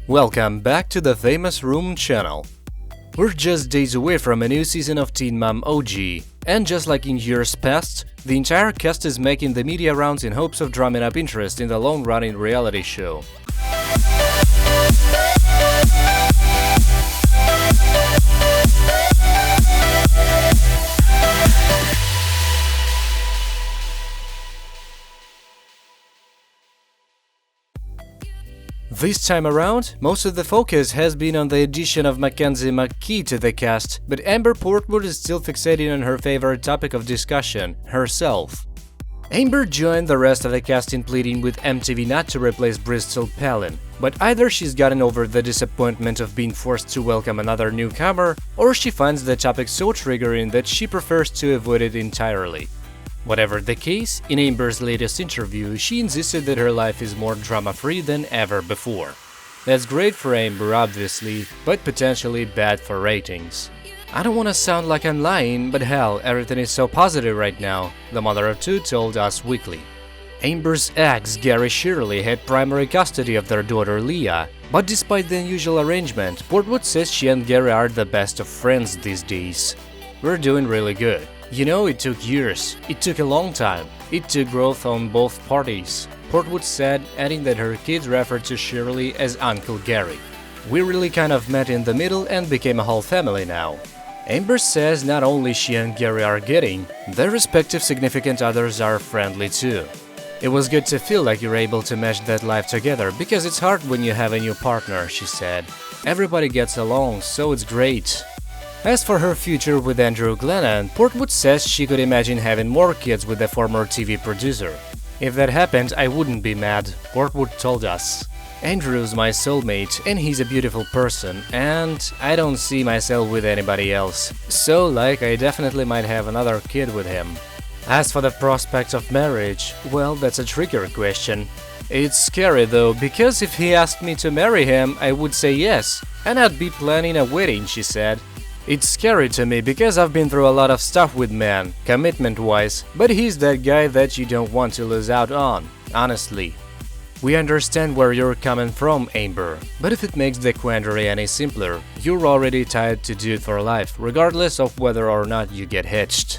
Welcome back to the Famous Room channel. We're just days away from a new season of Teen Mom OG, and just like in years past, the entire cast is making the media rounds in hopes of drumming up interest in the long-running reality show. This time around, most of the focus has been on the addition of Mackenzie McKee to the cast, but Amber Portwood is still fixated on her favorite topic of discussion, herself. Amber joined the rest of the cast in pleading with MTV not to replace Bristol Palin, but either she's gotten over the disappointment of being forced to welcome another newcomer, or she finds the topic so triggering that she prefers to avoid it entirely. Whatever the case, in Amber's latest interview, she insisted that her life is more drama-free than ever before. That's great for Amber, obviously, but potentially bad for ratings. "I don't want to sound like I'm lying, but hell, everything is so positive right now," the mother of two told Us Weekly. Amber's ex, Gary Shirley, had primary custody of their daughter Leah, but despite the unusual arrangement, Portwood says she and Gary are the best of friends these days. "We're doing really good. You know, it took years. It took a long time. It took growth on both parties," Portwood said, adding that her kids referred to Shirley as Uncle Gary. "We really kind of met in the middle and became a whole family now." Amber says not only she and Gary are getting, their respective significant others are friendly too. "It was good to feel like you're able to mesh that life together, because it's hard when you have a new partner," she said. "Everybody gets along, so it's great." As for her future with Andrew Glennon, Portwood says she could imagine having more kids with the former TV producer. "If that happened, I wouldn't be mad," Portwood told Us. "Andrew's my soulmate, and he's a beautiful person, and I don't see myself with anybody else. So, like, I definitely might have another kid with him." As for the prospect of marriage, well, that's a trickier question. "It's scary though, because if he asked me to marry him, I would say yes, and I'd be planning a wedding," she said. "It's scary to me because I've been through a lot of stuff with men, commitment-wise, but he's that guy that you don't want to lose out on, honestly." "We understand where you're coming from, Amber, but if it makes the quandary any simpler, you're already tied to dude for life, regardless of whether or not you get hitched."